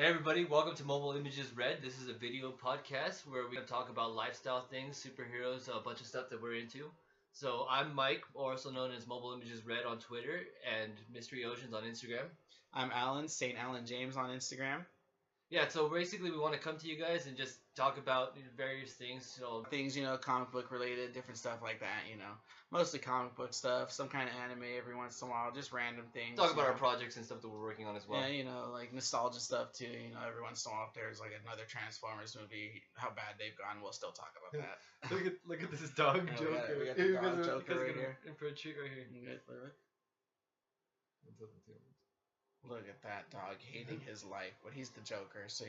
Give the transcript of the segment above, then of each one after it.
Hey everybody, welcome to Mobile Images Red. This is a video podcast where we're going to talk about lifestyle things, superheroes, a bunch of stuff that we're into. So I'm Mike, also known as Mobile Images Red on Twitter and Mystery Oceans on Instagram. I'm Alan, St. Alan James on Instagram. Yeah, so basically we want to come to you guys and just talk about various things. So Things, comic book related, different stuff like that, Mostly comic book stuff, some kind of anime every once in a while, just random things. talk about our projects and stuff that we're working on as well. Yeah, like nostalgia stuff too, every once in a while if there's like another Transformers movie, how bad they've gone, we'll still talk about that. look at this dog Yeah, Joker. we got the dog Joker right here. In for a treat right here. Look at that dog hating his life, but he's the Joker, so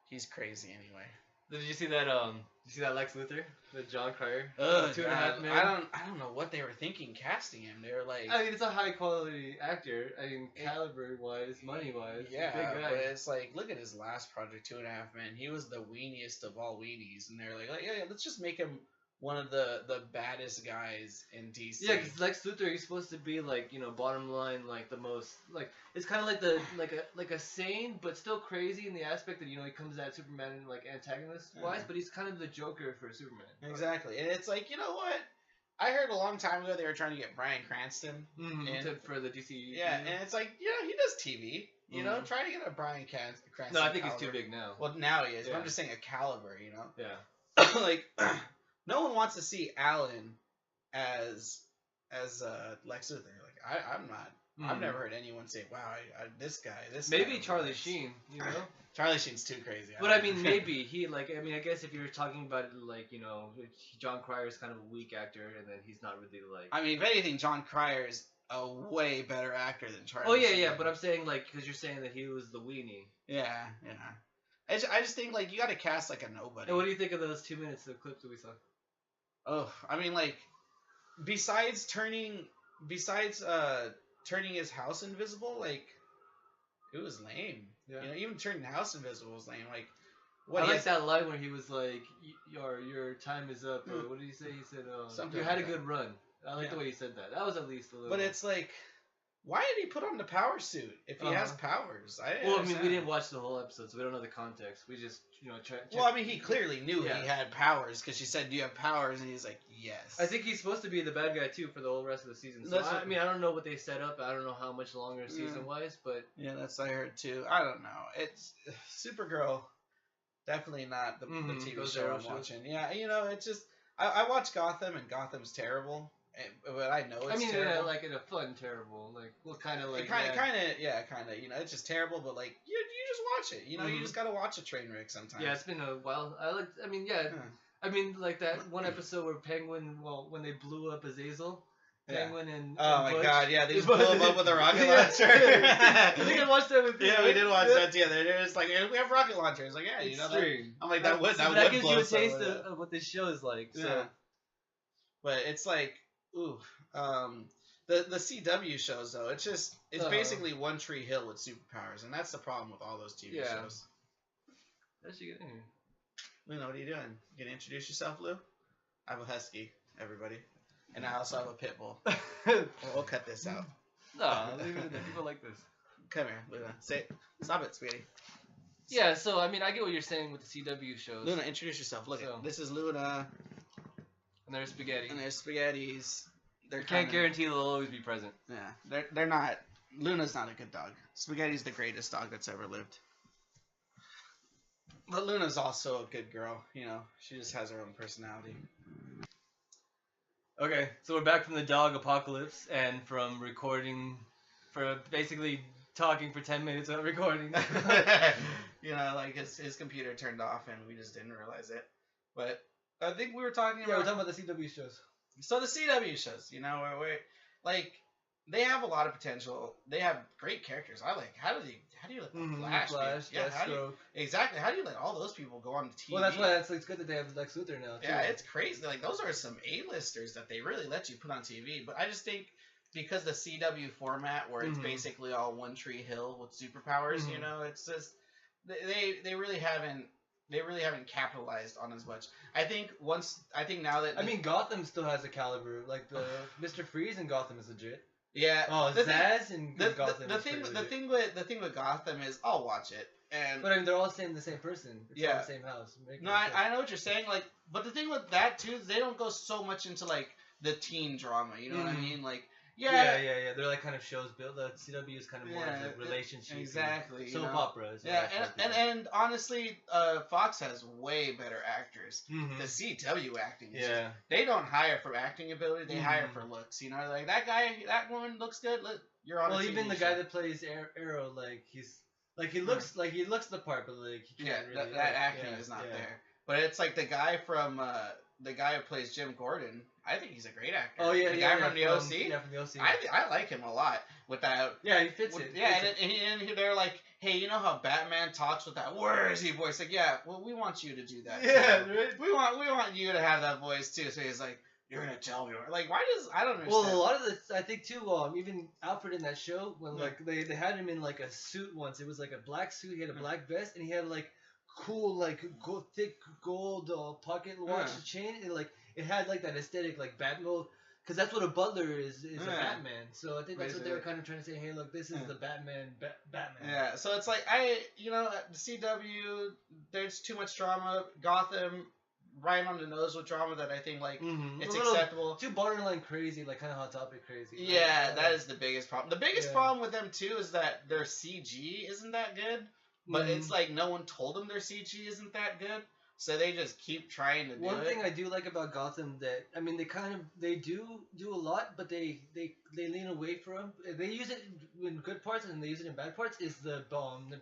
he's crazy anyway. Did you see that? Did you see that Lex Luthor, the John Cryer? Ugh, 2.5 Men. I don't know what they were thinking casting him. They were like, I mean, it's a high quality actor. I mean, caliber wise, money wise, yeah, big guy. but it's like, look at his last project, 2.5 Men. He was the weeniest of all weenies, and they're like, yeah, let's just make him one of the baddest guys in DC. Yeah, because Lex Luthor, he's supposed to be like, bottom line, like the most, like it's kind of like the like a sane but still crazy in the aspect that he comes at Superman like antagonist wise, but he's kind of the Joker for Superman. Exactly, and it's like, you know what? I heard a long time ago they were trying to get Bryan Cranston for the DC. Yeah, and it's like, he does TV. Try to get a Bryan Cranston. No, I think caliber. he's too big now. Well, now he is. Yeah. But I'm just saying a caliber. Yeah. Like, no one wants to see Alan as Lex Luthor. Like, I'm not. I've never heard anyone say, "Wow, this guy." Maybe guy Charlie works." Sheen. Charlie Sheen's too crazy. But I mean, maybe he I guess if you're talking about it, like John Cryer is kind of a weak actor, and then he's not really like. I mean, if anything, John Cryer is a way better actor than Charlie. Oh yeah, Sheen. yeah. But I'm saying because you're saying that he was the weenie. Yeah. I just think like you got to cast like a nobody. And what do you think of those 2 minutes of clips that we saw? Oh, I mean, like, besides turning his house invisible, like, it was lame. Yeah. Even turning the house invisible was lame. Like, I like that line where he was like, "Your time is up." Or what did he say? He said, "You had a good run." I like the way he said that. That was at least a little. But it's like, why did he put on the power suit if he has powers? I mean, we didn't watch the whole episode, so we don't know the context. We just, Well, I mean, he clearly knew he had powers because she said, "Do you have powers?" And he's like, "Yes." I think he's supposed to be the bad guy too for the whole rest of the season. So I mean, I don't know what they set up. I don't know how much longer season wise, but yeah, that's what I heard too. I don't know. It's Supergirl. Definitely not the TV show I'm watching. Yeah, it's just I watch Gotham and Gotham's terrible. But I know it's terrible. Like in a fun terrible, like what kind of like kind of. It's just terrible. But like you just watch it. You just gotta watch a train wreck sometimes. Yeah, it's been a while. I mean, like that one episode where Penguin, when they blew up Azazel. Penguin and my Butch. God, yeah, they just blew him up with a rocket launcher. I think I watched that with you. Yeah, we did watch that together. They're just like, we have rocket launchers. Like, yeah, that. I'm like, that would gives you a taste of what this show is like. So. Yeah. But it's like, the CW shows though, it's basically One Tree Hill with superpowers, and that's the problem with all those TV shows. How did you get in here? Luna, what are you doing? You gonna introduce yourself, Lou? I have a husky, everybody. And I also have a pit bull. We'll cut this out. No, leave it in there. People like this. Come here, Luna. Stop it, sweetie. Yeah, so I mean, I get what you're saying with the CW shows. Luna, introduce yourself. Look, this is Luna. And there's Spaghetti. And there's Spaghettis. I can't guarantee they'll always be present. Yeah, they're not. Luna's not a good dog. Spaghetti's the greatest dog that's ever lived. But Luna's also a good girl. She just has her own personality. Okay, so we're back from the dog apocalypse and from recording, for basically talking for 10 minutes without recording. Like his computer turned off and we just didn't realize it. But I think we were talking about... Yeah, we're talking about the CW shows. So the CW shows, we're like, they have a lot of potential. They have great characters. How do you let Flash exactly. How do you let all those people go on the TV? Well, that's why it's good that they have Lex Luthor now, too. Yeah, it's crazy. Like, those are some A-listers that they really let you put on TV. But I just think because the CW format, where it's basically all One Tree Hill with superpowers, it's just they really haven't capitalized on as much. I think now that Gotham still has a caliber. Like the Mr. Freeze in Gotham is legit. Yeah. Oh, Zaz and Gotham. The thing with Gotham is I'll watch it. And But I mean, they're all staying the same person. It's all Yeah. the same house. no, I know what you're saying. Like, but the thing with that too is they don't go so much into like the teen drama. You know what I Mhm. mean? Like, Yeah. They're like kind of shows built. The CW is kind of more Yeah, like relationship. exactly. You Soap know? operas. Yeah, and honestly, Fox has way better actors. Mhm. The CW acting, is Yeah. they don't hire for acting ability; they hire Mhm. for looks. You know, like that guy, that woman looks good. Look, you're on. Well, a even TV the show. guy that plays Arrow, like he looks the part, but like he Yeah, can't really. that acting is not there. But it's like the guy from the guy who plays Jim Gordon. I think he's a great actor. Oh yeah, the yeah, guy from the OC. Yeah, from the OC. I like him a lot with that. Yeah, he fits With, it. yeah, Fits and they're like, hey, you know how Batman talks with that where is he voice? Like, yeah, well, we want you to do that. Yeah, too. right. We want you to have that voice too. So he's like, you're gonna tell me, like, why does I don't understand. Well, a lot of the I think too. Even Alfred in that show when Yeah. like they had him in like a suit once. It was like a black suit. He had a black vest and he had like cool like thick gold pocket watch chain. And like it had like that aesthetic like Batman. Because that's what a butler is a Batman. So I think that's what they were kind of trying to say. Hey, look, this is the Batman. Batman. Yeah. So it's like the CW, there's too much drama. Gotham, right on the nose with drama that I think like it's acceptable. Too borderline crazy, like kind of Hot Topic crazy. Yeah, like, that is the biggest problem. The biggest problem with them too is that their CG isn't that good. But it's like no one told them their CG isn't that good. So they just keep trying to do it. One thing I do like about Gotham that I mean they do a lot, but they lean away from. They use it in good parts and they use it in bad parts. Is the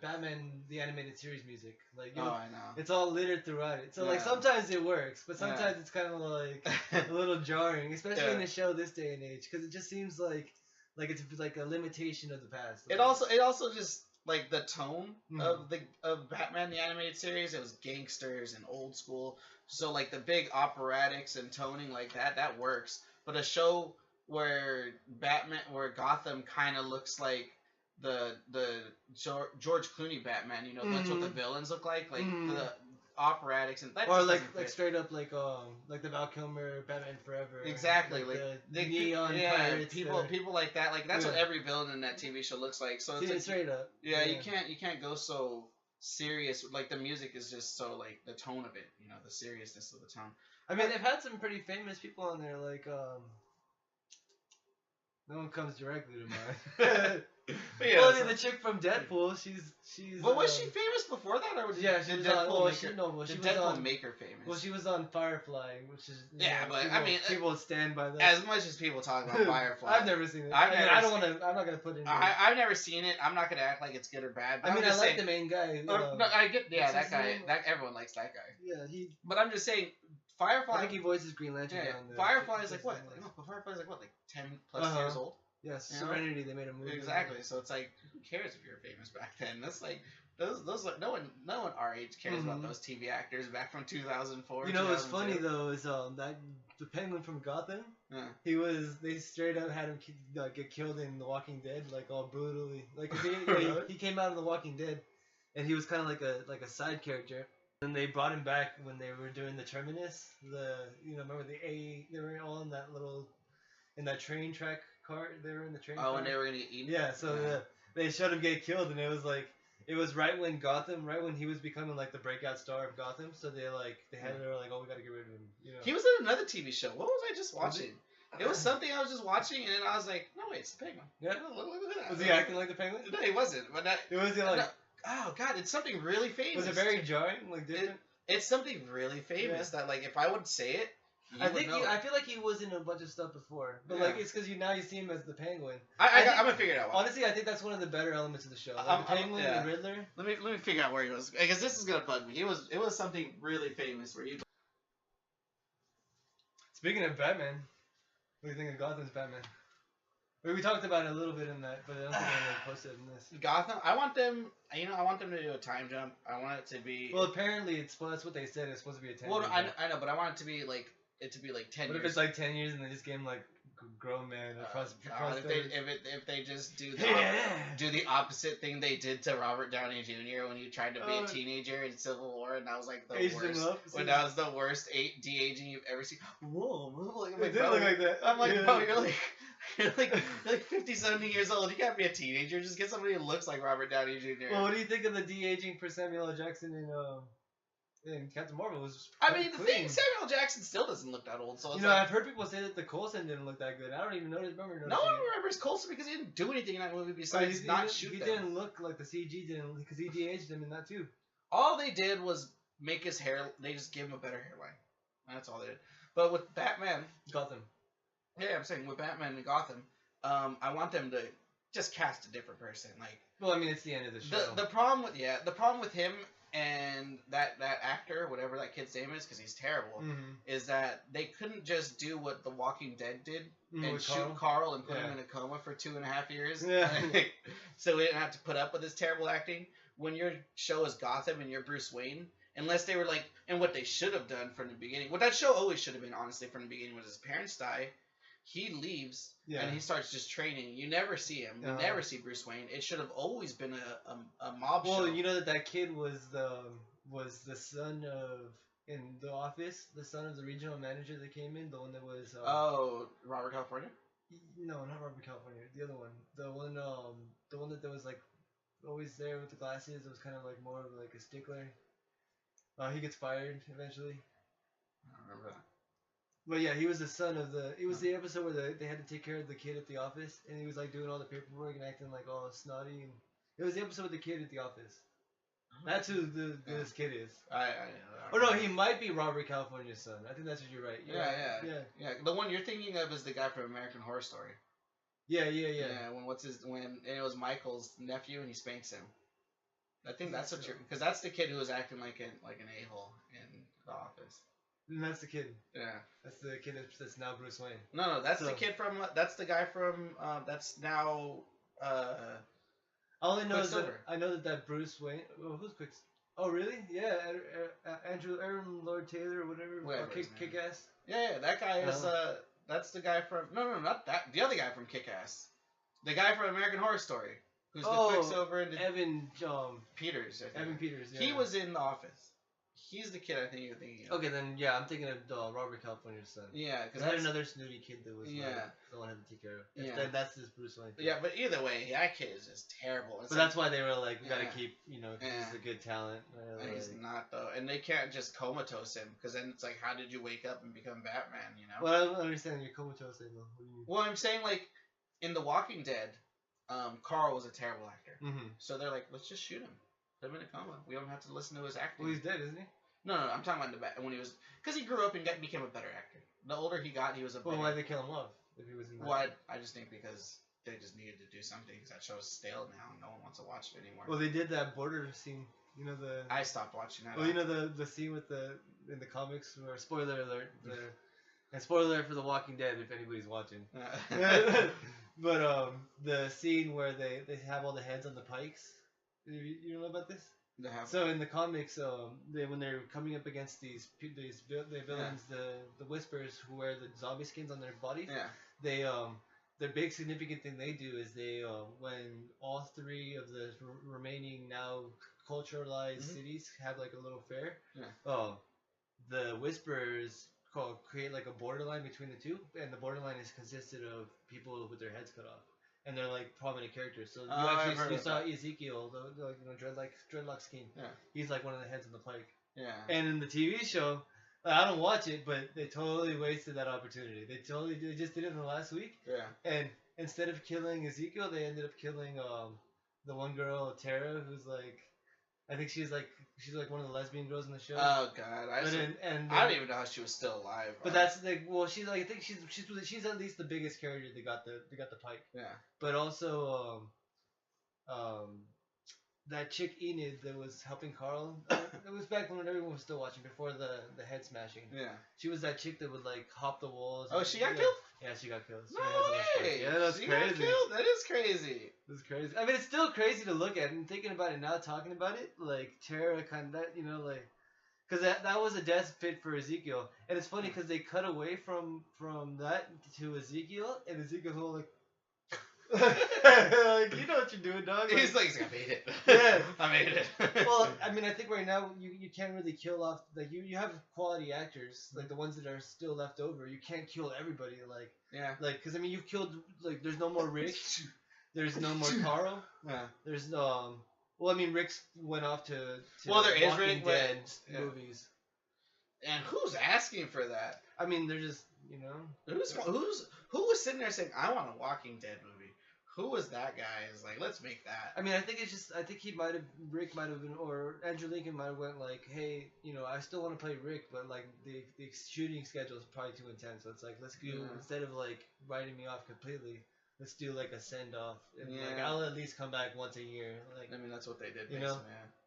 Batman the animated series music? Like I know. it's all littered throughout it. So like sometimes it works, but sometimes it's kind of like a little jarring, especially in a show this day and age, because it just seems like it's like a limitation of the past. Like, It also just. Like the tone of Batman the animated series, it was gangsters and old school. So like the big operatics and toning like that works. But a show where Gotham kind of looks like the George Clooney Batman, you know, that's what the villains look like the operatics and that. Or like straight up like the Val Kilmer Batman Forever. Exactly, like the neon pirates. People like that. Like that's what every villain in that TV show looks like. So it's like, straight up. Yeah, you can't go so serious. Like the music is just so like the tone of it, you know, the seriousness of the tone. I mean, they've had some pretty famous people on there, like no one comes directly to mind. Yeah, well, I mean, the chick from Deadpool, she's. But was she famous before that, or she was on. Did Deadpool make her famous? Well, she was on Firefly, which is. People stand by that. As much as people talk about Firefly, I've never seen it. I'm not gonna put it. I've never seen it. I'm not gonna act like it's good or bad. But I like the main guy. No, I get that guy. Everyone likes that guy. Yeah, But I'm just saying. Firefly. I think he voices Green Lantern. Yeah, Firefly is like what? Firefly is like what? Like 10 plus years old. Yes, Serenity. They made a movie. Exactly. So it's like, who cares if you're famous back then? That's like those like no one our age cares about those TV actors back from 2004. You know what's funny though is that the Penguin from Gotham. Yeah. They straight up had him get killed in The Walking Dead, like all brutally. Like he came out in The Walking Dead, and he was kind of like a side character. And they brought him back when they were doing the Terminus. Remember they were all in that train track car. They were in the train. Oh, and they were gonna get eaten. Yeah, so they showed him get killed, and it was right when he was becoming like the breakout star of Gotham. So they were like, oh, we gotta get rid of him. You know. He was in another TV show. What was I just watching? It was something I was just watching, and then I was like, no, wait, it's the Penguin. Yeah. Look at that. Was he acting like the Penguin? No, he wasn't. But it was like. No. Oh God, it's something really famous. Was it very jarring, like different? It's something really famous that, like, if I would say it, I feel like he was in a bunch of stuff before, but like it's because now you see him as the Penguin. I'm gonna figure it out. Honestly, I think that's one of the better elements of the show. Like the Penguin and the Riddler. Let me figure out where he was, because this is gonna bug me. It was something really famous where you. Speaking of Batman, what do you think of Gotham's Batman? We talked about it a little bit in that, but I don't think I posted in this. Gotham, I want them to do a time jump. I want it to be. Well, apparently that's what they said. It's supposed to be a 10. Well, I know, but I want it to be like 10 years. What if it's like 10 years and they just gave him like grown man across if they just do the opposite thing they did to Robert Downey Jr. when he tried to be a teenager in Civil War, and that was like the worst. When that was the worst de-aging you've ever seen. Whoa, it did look like that. I'm like, bro, you're like. you're like 50, 70 years old. You can't be a teenager. Just get somebody who looks like Robert Downey Jr. Well, what do you think of the de-aging for Samuel L. Jackson in Captain Marvel? Was I mean, the clean. thing, Samuel Jackson still doesn't look that old. So it's I've heard people say that the Coulson didn't look that good. I don't even remember. No one remembers Coulson because he didn't do anything in that movie besides not shoot He them. didn't look like the CG didn't, because he de-aged him in that too. All they did was make his hair. They just gave him a better hairline. That's all they did. But with Batman, Gotham. Yeah, I'm saying with Batman and Gotham, I want them to just cast a different person. Like, well, I mean, it's the end of the show. The problem with him and that actor, whatever that kid's name is, because he's terrible, is that they couldn't just do what The Walking Dead did and shoot Carl and put him in a coma for 2.5 years. Yeah. So we didn't have to put up with his terrible acting. When your show is Gotham and you're Bruce Wayne, unless they were like, and what they should have done from the beginning, what that show always should have been, honestly, from the beginning, was his parents die. He leaves and he starts just training. You never see him. You never see Bruce Wayne. It should have always been a mob show. Well, you know that kid was the son of, in The Office, the son of the regional manager that came in, the one that was Robert California? No, not Robert California. The other one, the one that was like always there with the glasses. It was kind of like more of like a stickler. He gets fired eventually. I don't remember that. But yeah, he was the son of the. It was the episode where they had to take care of the kid at the office, and he was like doing all the paperwork and acting like all snotty. And it was the episode with the kid at the office. That's who this kid is. I no, he might be Robert California's son. I think that's what you're right. Yeah. The one you're thinking of is the guy from American Horror Story. Yeah. When it was Michael's nephew and he spanks him. I think that's what because that's the kid who was acting like an a-hole in The Office. And that's the kid. Yeah. That's the kid that's now Bruce Wayne. No, that's the kid from. That's the guy from. That's now. All I know is that I know that Bruce Wayne. Well, who's Quick? Oh, really? Yeah, Aaron Lord Taylor or whatever. Kick-Ass. Yeah, that guy is. That's the guy from. No, not that. The other guy from Kick-Ass. The guy from American Horror Story. Who's the Quicksilver and Evan Peters? I think. Evan Peters. Yeah. He was in The Office. He's the kid I think you're thinking of. Okay, then I'm thinking of Robert California's son. Yeah, because I had another snooty kid that was the one I had to take care of. That's this Bruce Wayne kid. Yeah, but either way, that kid is just terrible. But that's why they were like, we gotta keep, he's a good talent. And he's not though, and they can't just comatose him because then it's like, how did you wake up and become Batman? Well, I don't understand you're comatose though. What do you mean? Well, I'm saying like in The Walking Dead, Carl was a terrible actor. So they're like, let's just shoot him. Put him in a coma. We don't have to listen to his acting. Well, he's dead, isn't he? No, I'm talking about when he was, because he grew up and became a better actor. The older he got, he was a better. Well, why'd they kill him off if he was in? I just think because they just needed to do something. Because that show's stale now, and no one wants to watch it anymore. Well, they did that border scene. I stopped watching that. Well, the scene with in the comics where spoiler alert, and spoiler alert for The Walking Dead if anybody's watching. But the scene where they have all the heads on the pikes. You know about this? So in the comics, when they're coming up against the villains, the Whispers who wear the zombie skins on their bodies, the big significant thing they do is they when all three of the remaining now culturalized cities have like a little fair, the Whispers create like a borderline between the two, and the borderline is consisted of people with their heads cut off. And they're like prominent characters. So you saw Ezekiel, the dreadlock skin. Yeah. He's like one of the heads on the pike. Yeah. And in the TV show, I don't watch it, but they totally wasted that opportunity. They just did it in the last week. Yeah. And instead of killing Ezekiel, they ended up killing the one girl, Tara, who's like, I think she's like one of the lesbian girls in the show. Oh God, I don't even know how she was still alive. But that's like, well, she's like, I think she's at least the biggest character they got the pike. Yeah. But also, that chick Enid that was helping Carl. It was back when everyone was still watching before the head smashing. Yeah. She was that chick that would like hop the walls. Oh, she got killed. Yeah, she got killed. No way! Yeah, that's crazy. Got killed? That is crazy. That's crazy. I mean, it's still crazy to look at. And thinking about it now, talking about it, like Tara kind of that, like, because that was a death fit for Ezekiel. And it's funny because they cut away from that to Ezekiel, and Ezekiel's all like, Like, you know what you're doing, dog. He's like, I made it. Yeah. I made it. Well, I mean, I think right now you can't really kill off, like, you have quality actors, like the ones that are still left over. You can't kill everybody, like yeah. because I mean you've killed, like, there's no more Rick, there's no more Carl, Yeah. there's well, I mean, Rick's went off to Well, there is Walking Rick, but- Dead yeah. movies. And who's asking for that? I mean, they're just, you know. Who was sitting there saying, I want a Walking Dead movie? Who was that guy? Is like, let's make that. I mean, I think Rick might have been, or Andrew Lincoln might have went like, hey, you know, I still want to play Rick, but like the shooting schedule is probably too intense. So it's like, let's do, instead of like writing me off completely, let's do like a send off. And like, I'll at least come back once a year. Like, I mean, that's what they did. You know?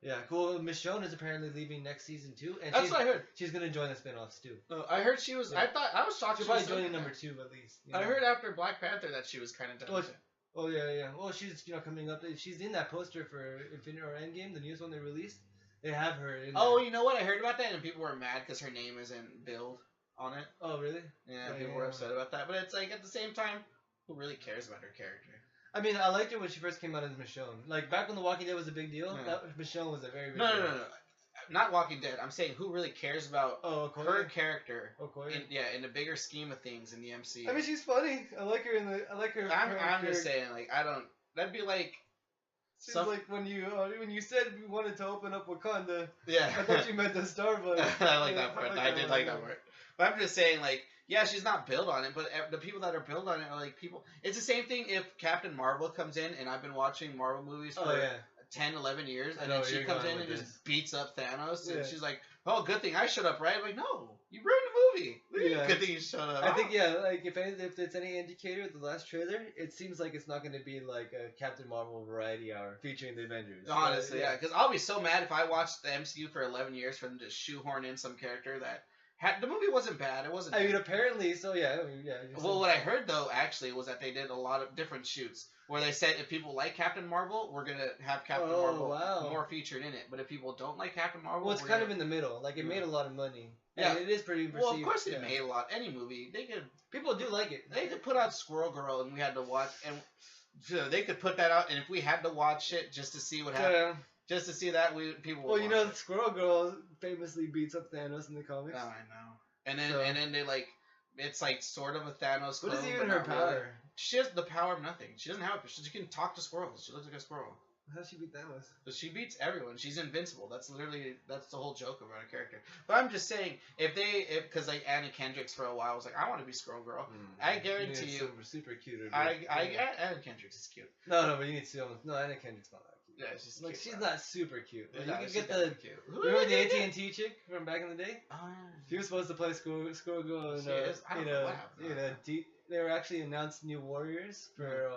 Yeah, cool. Michonne is apparently leaving next season too, and That's what I heard. she's gonna join the spin-offs too. I heard she was. Yeah. I was shocked. She'll She was probably join doing number that. 2 at least. You I know? heard after Black Panther that she was kind of done. with it. Oh yeah. Well, she's, you know, coming up. She's in that poster for Infinity or Endgame, the newest one they released. They have her in. Oh, there. you know what? I heard about that, and people were mad because her name isn't billed on it. Oh really? Yeah, people were upset about that. But it's like, at the same time, who really cares about her character? I mean, I liked her when she first came out as Michonne. Like, back when The Walking Dead was a big deal, Yeah. Michonne was a very big No, deal. no. Not Walking Dead. I'm saying, who really cares about Oh, Okoye? her character? Okoye? In the bigger scheme of things in the MCU. I mean, she's funny. I like her I like her. I'm just saying, like, I don't. That'd be like. She's like when you said we wanted to open up Wakanda. Yeah. I thought you meant the Starbucks. I like that part. I did like that part. But I'm just saying, like, yeah, she's not built on it, but the people that are built on it are like people. It's the same thing if Captain Marvel comes in, and I've been watching Marvel movies for 10, 11 years, and then she comes in and just beats up Thanos, and she's like, "Oh, good thing I showed up, right?" I'm like, no, you ruined the movie. Yeah. Good thing you showed up. I think like if it's any indicator, the last trailer, it seems like it's not going to be like a Captain Marvel variety hour featuring the Avengers. Honestly, yeah, because I'll be so mad if I watched the MCU for 11 years for them to shoehorn in some character that. The movie wasn't bad. It wasn't. I mean, apparently, so yeah. Well, what I heard though actually was that they did a lot of different shoots where they said if people like Captain Marvel, we're gonna have Captain Marvel more featured in it. But if people don't like Captain Marvel, well, it's kind of in the middle. Like, it made a lot of money. Yeah, and it is pretty. Well, of course it made a lot. Any movie they could. People do like it. They could put out Squirrel Girl, and we had to watch, and so they could put that out, and if we had to watch it just to see what happened. Just to see that, people. Well, you know, the Squirrel Girl famously beats up Thanos in the comics. Oh, I know. And then they like, it's like sort of a Thanos. What is even her power? Really. She has the power of nothing. She doesn't have it. She can talk to squirrels. She looks like a squirrel. How does she beat Thanos? But she beats everyone. She's invincible. That's the whole joke about her character. But I'm just saying, because like Anna Kendrick's for a while was like, I want to be Squirrel Girl. I guarantee you, super cute. Anna Kendrick's is cute. No, but you need to. No, Anna Kendrick's not that cute. Yeah, she's like cute, she's not super cute. Like, no, you can get the cute. Remember the AT&T chick from back in the day? Oh, yeah. She was supposed to play Squirrel Girl they were actually announced New Warriors for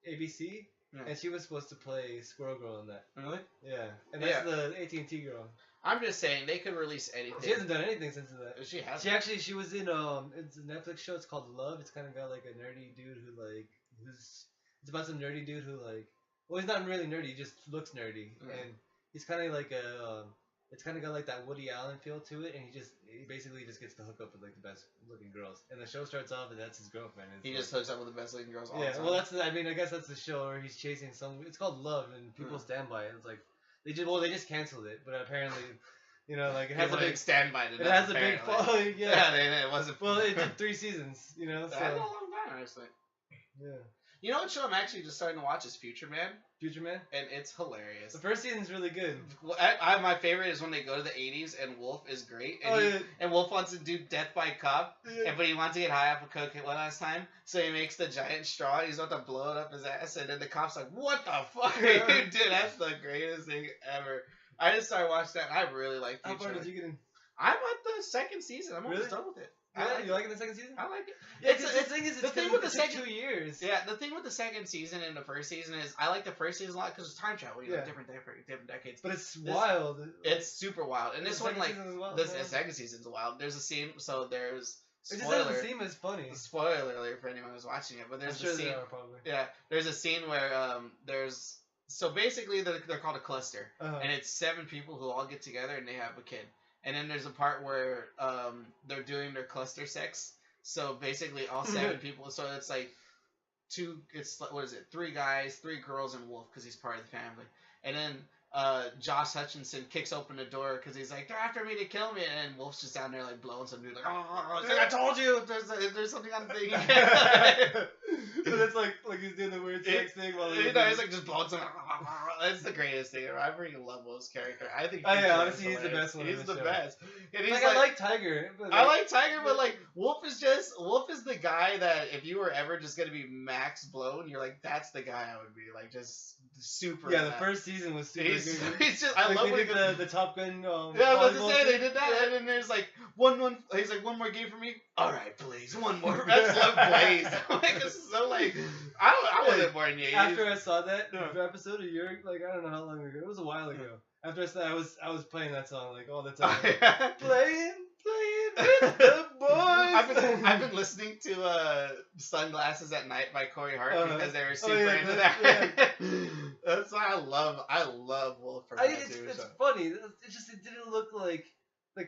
ABC, and she was supposed to play Squirrel Girl in that. Really? Yeah, and that's the AT&T girl. I'm just saying they could release anything. She hasn't done anything since that. She has. She was in it's a Netflix show. It's called Love. It's kind of got like a nerdy dude it's about some nerdy dude who like. Well, he's not really nerdy. He just looks nerdy, and he's kind of like it's kind of got like that Woody Allen feel to it, and he basically just gets to hook up with like the best looking girls. And the show starts off, and that's his girlfriend. He just hooks up with the best looking girls all the time. Well, I guess that's the show where he's chasing some. It's called Love, and people stand by it. It's like they just canceled it, but apparently. You know, like it has a big stand by it. It has a big following. Yeah, it wasn't. Well, it did 3 seasons. You know, so that's a long time, honestly. Yeah. You know what show I'm actually just starting to watch is Future Man. Future Man? And it's hilarious. The first season's really good. Well, my favorite is when they go to the 80s and Wolf is great. And, and Wolf wants to do Death by Cop, but he wants to get high off of coke one last time, so he makes the giant straw and he's about to blow it up his ass, and then the cop's like, what the fuck are you doing? That's the greatest thing ever. I just started watching that, and I really like Future Man. How far did you get in? I'm at the second season. I'm almost done with it. You like it in the second season? I like it. The thing with the second 2 years. Yeah, the thing with the second season and the first season is I like the first season a lot because it's time travel. You know, different decades. But it's wild. It's super wild. And this one, like, the second season's wild. There's a scene. So there's. Spoiler. It just doesn't seem as funny. Spoiler alert for anyone who's watching it, but there's a scene. There are, probably. Yeah, there's a scene where there's. So basically, they're called a cluster, and it's 7 people who all get together and they have a kid. And then there's a part where they're doing their cluster sex. So basically, all 7 people. So it's like what is it? 3 guys, 3 girls, and Wolf because he's part of the family. And then Josh Hutcherson kicks open the door because he's like, they're after me to kill me, and Wolf's just down there like blowing some dude like, oh, it's like, I told you, there's something on the thing. But it's like he's doing the weird sex thing while he's like just blowing some. That's the greatest thing ever. I freaking love Wolf's character. I think. Oh yeah, honestly, he's the best one. He's the show. best. And he's like I like Tiger. But I like Tiger, but like Wolf is the guy that if you were ever just gonna be max blown, you're like, that's the guy I would be, like, just super. Yeah, the first season was super good. He's just, I love when he did the Top Gun. Yeah, I was about to say they did that, and then there's like one. He's like, one more game for me. All right, Blaze, one more. That's love Blaze. Like, it's so like I wasn't born yet. After I saw that episode a year, like I don't know how long ago. It was a while ago. After I saw, I was playing that song like all the time. playing with the boys. I've been listening to Sunglasses at Night by Corey Hart because they were super into that. Yeah. That's why I love Wolf for that too. It's funny. It's just it didn't look like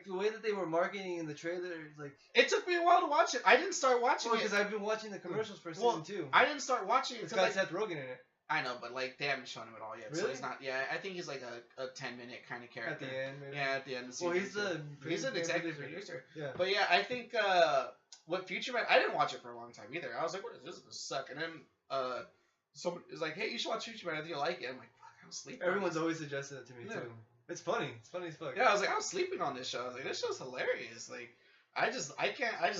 the way that they were marketing in the trailer. Like it took me a while to watch it. I didn't start watching it because I've been watching the commercials for season 2. I didn't start watching it. It's got Seth Rogen in it. I know, but like they haven't shown him at all yet, really? So he's not. Yeah, I think he's like a 10-minute kind of character. At the end, maybe. Yeah, at the end of the season. Well, he's an executive producer. Yeah. But yeah, I think what Future Man. I didn't watch it for a long time either. I was like, what is this? This suck. And then someone is like, hey, you should watch Future Man. I think you'll like it. I'm like, fuck, I'm sleeping. Everyone's always suggested it to me too. It's funny. It's funny as fuck. Yeah, I was like, I was sleeping on this show. I was like, this show's hilarious. Like, I just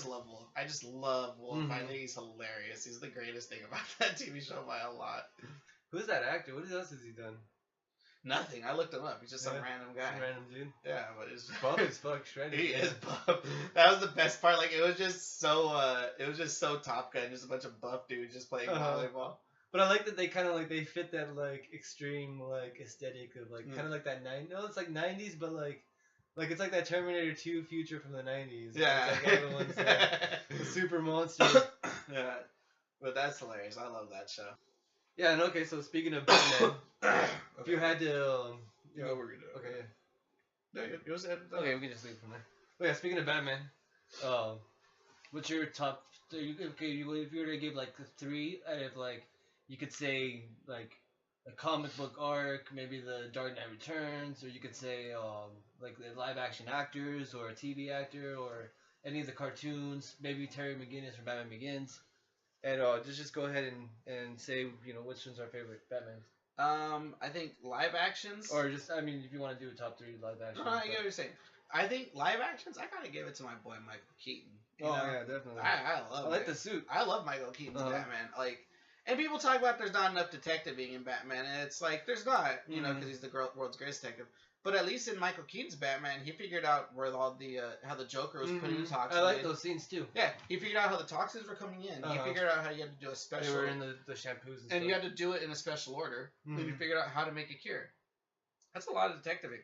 love Wolf. I just love Wolf. Mm-hmm. I think he's hilarious. He's the greatest thing about that TV show by a lot. Who's that actor? What else has he done? Nothing. I looked him up. He's just some random guy. Some random dude. Yeah, but it's buff as fuck, shredded. He is buff. That was the best part. Like it was just so Top Gun, just a bunch of buff dudes just playing volleyball. But I like that they kind of like they fit that like extreme like aesthetic of like kind of like that it's like 90s, but like it's like that Terminator 2 future from the 90s. Yeah. It's like everyone's the super monster. Yeah. But that's hilarious. I love that show. Yeah, and okay, so speaking of Batman, if you had to we're gonna okay. No, it was okay, we can just leave from there. Oh yeah, speaking of Batman, what's your top? If you were to give like 3 out of like, you could say like a comic book arc, maybe the Dark Knight Returns, or you could say like the live action actors or a TV actor or any of the cartoons, maybe Terry McGinnis from Batman Begins. And just go ahead and say, which one's our favorite Batman. I think live actions. Or just, I mean, if you want to do a top 3 live actions. No, I get what you're saying. I think live actions, I gotta give it to my boy Michael Keaton. You know? Yeah, definitely. I like the suit. I love Michael Keaton's Batman. Like, and people talk about there's not enough detectiving in Batman, and it's like there's not, because he's the world's greatest detective. But at least in Michael Keaton's Batman, he figured out where all the how the Joker was putting the toxins. I like those scenes too. Yeah, he figured out how the toxins were coming in. He figured out how you had to do a special. They were in the shampoos and stuff. You had to do it in a special order. Then you figured out how to make a cure. That's a lot of detectiving,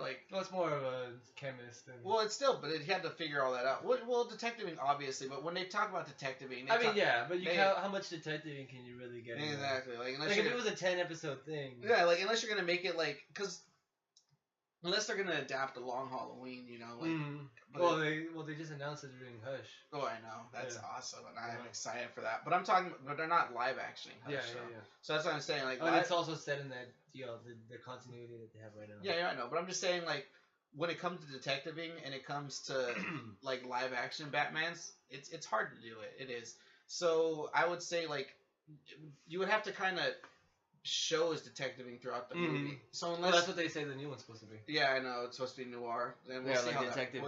like. Well, it's more of a chemist. Well, it's still, but he had to figure all that out. Well, detectiving obviously, but when they talk about detectiving, but how much detectiving can you really get? Exactly, like if it was a 10-episode thing. Yeah, like unless you're gonna make it because. Unless they're gonna adapt a Long Halloween, Well, they just announced it during Hush. Oh, I know. That's awesome, and I'm excited for that. But but they're not live action. Hush, yeah. So that's what I'm saying. Like, and it's also set in that the continuity that they have right now. Yeah, I know. But I'm just saying, like, when it comes to detectiving and it comes to like live action Batmans, it's hard to do it. It is. So I would say like you would have to kind of show his detectiving throughout the movie. So unless that's what they say the new one's supposed to be. Yeah, I know it's supposed to be noir. And we'll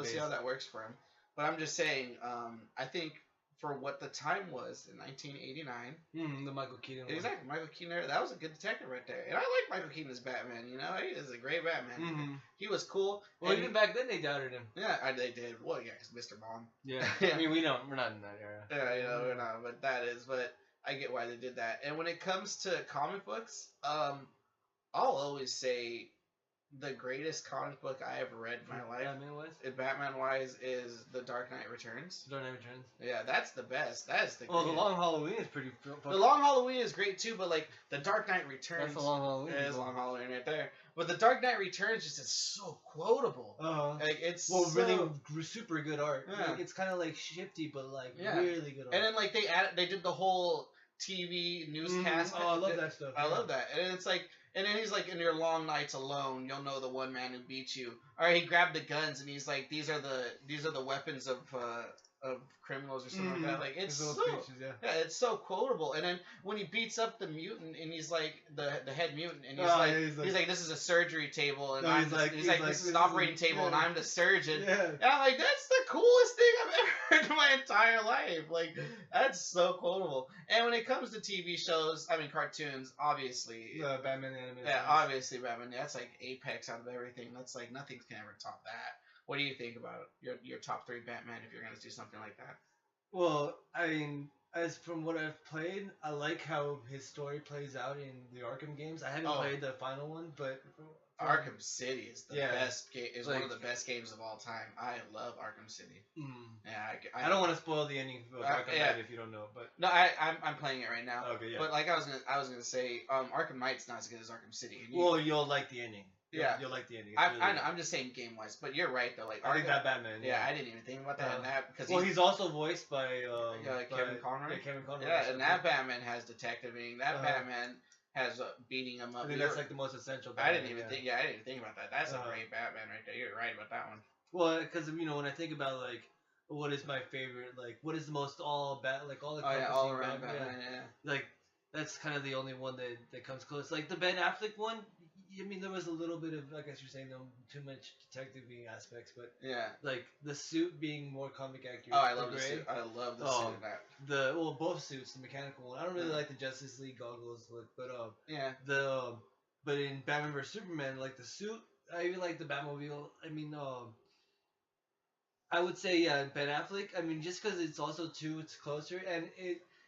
see how that works for him. But I'm just saying, I think for what the time was in 1989, the Michael Keaton. Exactly, Michael Keaton. That was a good detective right there. And I like Michael Keaton as Batman. He is a great Batman. He was cool. Well, even back then they doubted him. Yeah, they did. Well, yeah, it's Mr. Bond. Yeah. I mean, we're not in that era. Yeah, we're not. But that is. But I get why they did that. And when it comes to comic books, I'll always say the greatest comic book I ever read in my life, Batman-wise, is The Dark Knight Returns. Dark Knight Returns. Yeah, that's the best. That's the. Well, The Long Halloween is pretty. The Long Halloween is great too, but like The Dark Knight Returns. That's the Long Halloween. It is Long Halloween right there. But The Dark Knight Returns just is so quotable. Like it's really super good art. Yeah. Like it's kind of like shifty, but like really good art. And then like they did the whole TV newscast. Oh, I love that stuff. I love that, and it's like, and then he's like, in your long nights alone, you'll know the one man who beat you. Or he grabbed the guns and he's like, these are the weapons of criminals or something like that. Like it's so speeches, yeah, it's so quotable. And then when he beats up the mutant and he's like the head mutant and he's like this is a surgery table and he's like this is an operating table and I'm the surgeon. Yeah. And I'm like, that's the coolest thing I've ever heard in my entire life. Like that's so quotable. And when it comes to TV shows, I mean cartoons, obviously. Batman animated. Yeah, obviously Batman. That's like apex out of everything. That's like nothing can ever top that. What do you think about your top 3 Batman if you're gonna do something like that? Well, I mean, as from what I've played, I like how his story plays out in the Arkham games. I haven't played the final one, but Arkham City is the best game. Is one of the best games of all time. I love Arkham City. Yeah, I don't want to spoil the ending of Arkham Knight if you don't know, but no, I'm playing it right now. Okay, yeah. But like I was gonna say, Arkham Knight's not as good as Arkham City. Well, you'll like the ending. You'll like the ending. I know. I'm just saying game wise, but you're right though. Like I think that Batman. Yeah, I didn't even think about that. Because he's also voiced by Kevin Conroy. Yeah, Kevin Conroy. Yeah, and that Batman has detectiving. That Batman has beating him up. I think that's like the most essential. Batman, I didn't even think. Yeah, I didn't even think about that. That's a great Batman right there. You're right about that one. Well, because when I think about like what is my favorite, like what is the most all the all around Batman. Yeah. Like that's kind of the only one that comes close. Like the Ben Affleck one. I mean, there was a little bit of, I guess you're saying, too much detective-y aspects, but yeah, like the suit being more comic accurate. Oh, I love the suit. I love the suit. Both suits, the mechanical one. I don't really like the Justice League goggles look, but yeah, but in Batman vs Superman, like the suit, I even like the Batmobile. I mean, I would say Ben Affleck. I mean, just because it's closer, and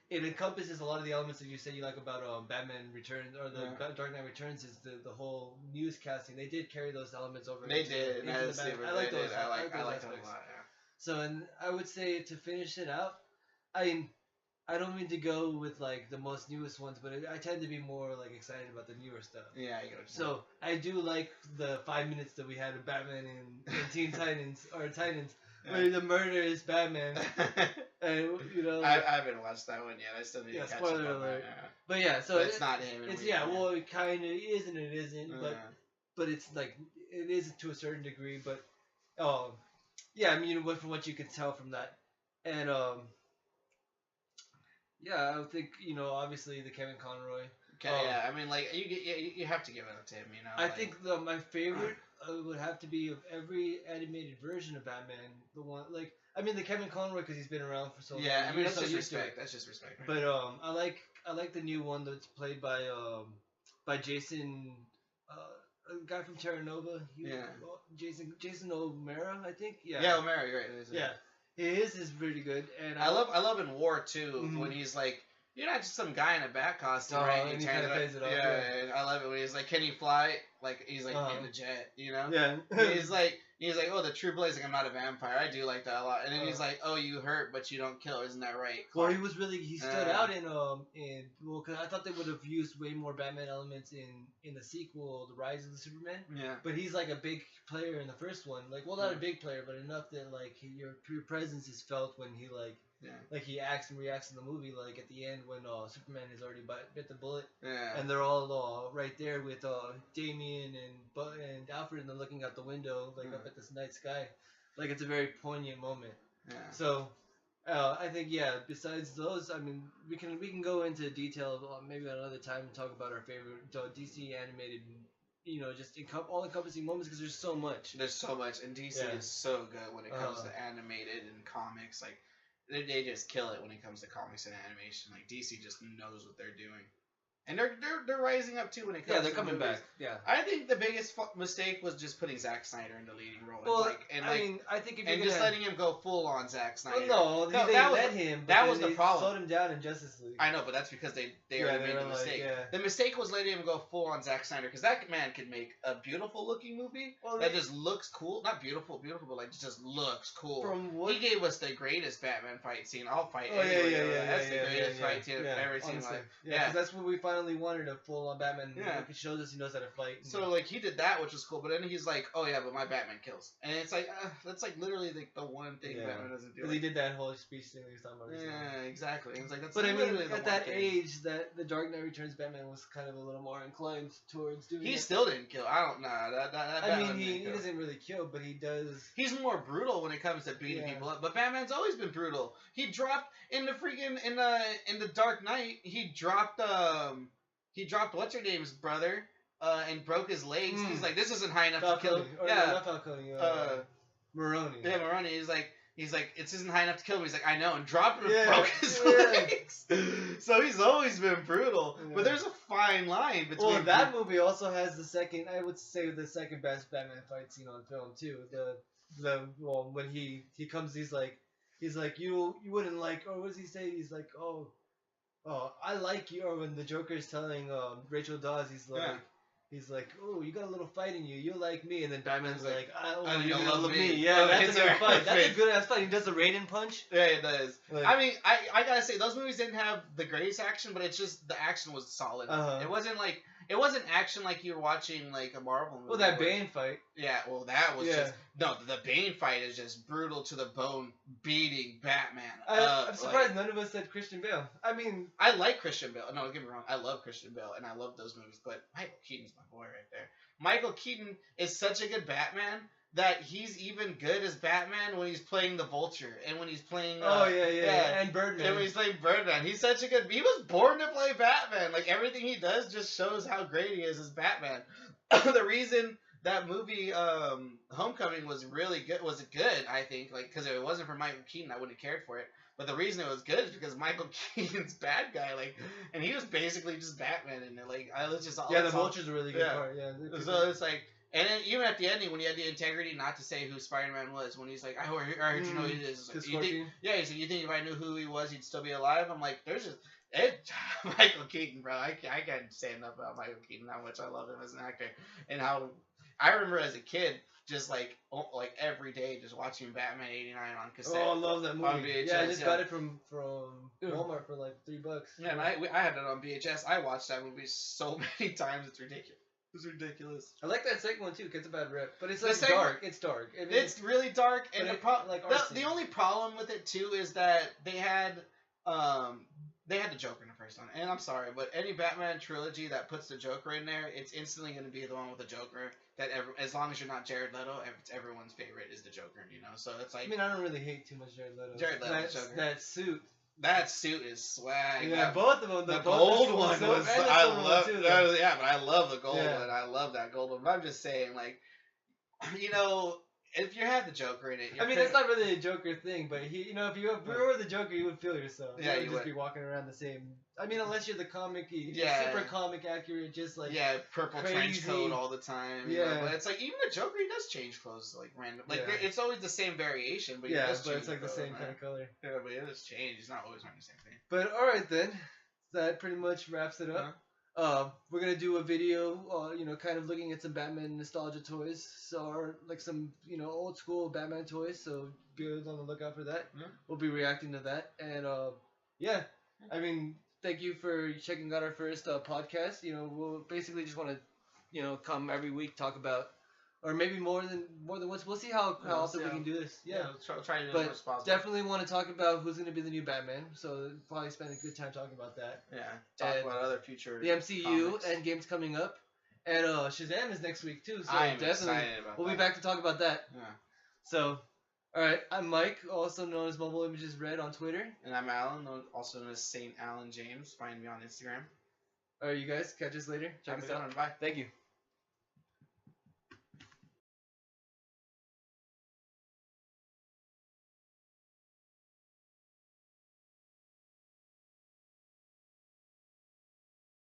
it encompasses a lot of the elements that you said you like about Batman Returns or the Dark Knight Returns is the whole newscasting. They did carry those elements over. They did. I like those. I like them a lot. Yeah. So, and I would say to finish it out, I don't mean to go with like the most newest ones, but I tend to be more like excited about the newer stuff. Yeah, I get it. So I do like the 5 minutes that we had of Batman in Teen Titans or Titans. Where the murder is Batman, and I haven't watched that one yet. I still need to catch up on that. Yeah. But yeah, so it's not him. It's well, it kind of is and it isn't, but it's like it is to a certain degree. But yeah, I mean, from what you can tell from that, and yeah, I think obviously the Kevin Conroy. Yeah, I mean, like you have to give it up to him. I think my favorite. Would have to be of every animated version of Batman, the one the Kevin Conroy because he's been around for so long. Yeah, I mean that's just respect. That's just respect. Right? But I like the new one that's played by Jason, a guy from Terra Nova. Jason O'Mara, I think. Yeah. Yeah, O'Mara, you're right. Yeah, his is pretty good, and I love in War too when he's like. You're not just some guy in a bat costume, right? And he kind of plays it off. Yeah, and I love it when he's like, "Can you fly?" Like he's like in the jet, Yeah. he's like, "Oh, the True Blaze, like I'm not a vampire." I do like that a lot. And then he's like, "Oh, you hurt, but you don't kill. Isn't that right?" Well, he stood out because I thought they would have used way more Batman elements in the sequel, The Rise of the Superman. Yeah. But he's like a big player in the first one, not a big player, but enough that like your presence is felt when he like. Yeah. Like he acts and reacts in the movie, like at the end when Superman has already bit the bullet, yeah. And they're all right there with Damian and Alfred, and they're looking out the window, like up at this night sky, like it's a very poignant moment. Yeah. So, I think besides those, I mean, we can go into detail maybe another time and talk about our favorite DC animated. Just all-encompassing moments because there's so much. There's so much, and DC is so good when it comes to animated and comics, like. They just kill it when it comes to comics and animation. Like DC just knows what they're doing, and they're rising up too when it comes. Yeah, they're to coming movies. back. Yeah, I think the biggest mistake was just putting Zack Snyder in the leading role. Well, I think if you're letting him go full on Zack Snyder. Well, no, they let him. That was the problem. Slowed him down in Justice League. I know, but that's because they already made the mistake. The mistake was letting him go full on Zack Snyder because that man could make a beautiful looking movie that just looks cool. Not beautiful, but like just looks cool. He gave us the greatest Batman fight scene. I'll fight anyway. That's the greatest fight scene I've ever seen. Yeah, because that's what we find finally wanted a full-on Batman. Yeah. It shows us he knows how to fight. So like he did that, which was cool. But then he's like, oh yeah, but my Batman kills, and it's like that's like literally like the one thing Batman doesn't do. Because he did that whole speech thing he was talking about. Yeah, exactly. It's like that's. But I mean, literally the at one that thing. age, that the Dark Knight Returns Batman was kind of a little more inclined towards doing. He it. still didn't kill. I don't know. That I Batman mean, he didn't kill. doesn't really kill, but he does. He's more brutal when it comes to beating people up. But Batman's always been brutal. He dropped in the freaking in the Dark Knight. He dropped what's her name's brother and broke his legs. He's like, this isn't high enough to kill him. Or Yeah, not Falcone. Maroni. yeah, Maroni. He's like, it isn't high enough to kill him. He's like, I know, and dropped him and Yeah, broke his yeah. legs. So he's always been brutal. Yeah. But there's a fine line between. Well, that movie also has the second. I would say the second best Batman fight scene on film too. When he comes, he's like you wouldn't like, or what does he say? He's like, oh, I like you. Or when the Joker's telling Rachel Dawes, he's like. Yeah. He's like, oh, you got a little fight in you. You like me, and then Batman's He's like, like, I "Oh, don't you know, love me." Yeah, Oh, that's hits a good her fight. That's a face. good ass fight. He does the Raiden punch. Yeah, it does. Like- I mean, I gotta say those movies didn't have the greatest action, but it's just the action was solid. Uh-huh. It wasn't action like you're watching like a Marvel movie. Well, that where- Bane fight. Yeah, well, that was Yeah. just no. The Bane fight is just brutal to the bone, beating Batman. I'm surprised none of us said Christian Bale. I mean, I like Christian Bale. No, don't get me wrong. I love Christian Bale, and I love those movies. But Michael Keaton's my boy right there. Michael Keaton is such a good Batman that he's even good as Batman when he's playing the Vulture and when he's playing. yeah, and Birdman. And when he's playing Birdman, he's such a good. He was born to play Batman. Like everything he does just shows how great he is as Batman. The reason that movie Homecoming was really good I think, like because if it wasn't for Michael Keaton, I wouldn't have cared for it. But the reason it was good is because Michael Keaton's bad guy, like, and he was basically just Batman in it. Like I was just all, yeah, the it's all- Vulture's a really good yeah. part. Yeah. So it's like, and then even at the ending when he had the integrity not to say who Spider-Man was, when he's like, I heard you know who he is. It's like, you think, yeah, he said, you think if I knew who he was, he'd still be alive? I'm like, there's just Michael Keaton, bro. I can't say enough about Michael Keaton, how much I love him as an actor, and how I remember as a kid. Just like every day, just watching Batman '89 on cassette. Oh, I love that movie. On VHS, yeah, I just got it from Walmart for like $3. Yeah, and I had it on VHS. I watched that movie so many times. It's ridiculous. It's ridiculous. I like that second one too. It gets a bad rep, but it's The like second- dark. It's dark. I mean, It's really dark, and but like artsy. the only problem with it too is that they had the Joker in the first one. And I'm sorry, but any Batman trilogy that puts the Joker in there, it's instantly going to be the one with the Joker. As long as you're not Jared Leto, it's everyone's favorite is the Joker. You know, so it's like I mean, I don't really hate too much Jared Leto. Jared Leto's Joker. That suit. That suit is swag. Yeah, That- both of them. the both gold the one silver was. and the I silver one love. too, though. Yeah, but I love the gold Yeah. one. I love that gold one. But I'm just saying, like, you know, if you had the Joker in it, I mean, that's not really a Joker thing, but if you were the Joker, you would feel yourself. Yeah, you would you just would. be walking around the same. I mean, unless you're the comic, Yeah. super comic accurate, just like yeah, purple trench crazy. coat all the time. you Yeah. know, but it's like even the Joker, he does change clothes like random. Like Yeah. it's always the same variation, but he yeah, does but change it's like the clothes, same man. kind of color. Yeah, but it does change. He's not always wearing the same thing. But all right then, that pretty much wraps it up. We're gonna do a video, kind of looking at some Batman nostalgia toys, or like some, old school Batman toys. So be on the lookout for that. Yeah. We'll be reacting to that, and yeah, I mean, thank you for checking out our first podcast. We'll basically just want to, come every week, talk about, or maybe more than once. We'll see how Yeah, we'll often see we how- can do this. Yeah. try to do it But as much as possible. Definitely want to talk about who's going to be the new Batman, so probably spend a good time talking about that. Yeah, talk And about other future. The MCU comics. and games coming up, and Shazam is next week too. So I am definitely excited about we'll that. be back to talk about that. Yeah. So, all right, I'm Mike, also known as Mobile Images Red on Twitter. And I'm Alan, also known as Saint Alan James. Find me on Instagram. All right, you guys, catch us later. Check Have us a good out. one. Bye. Thank you.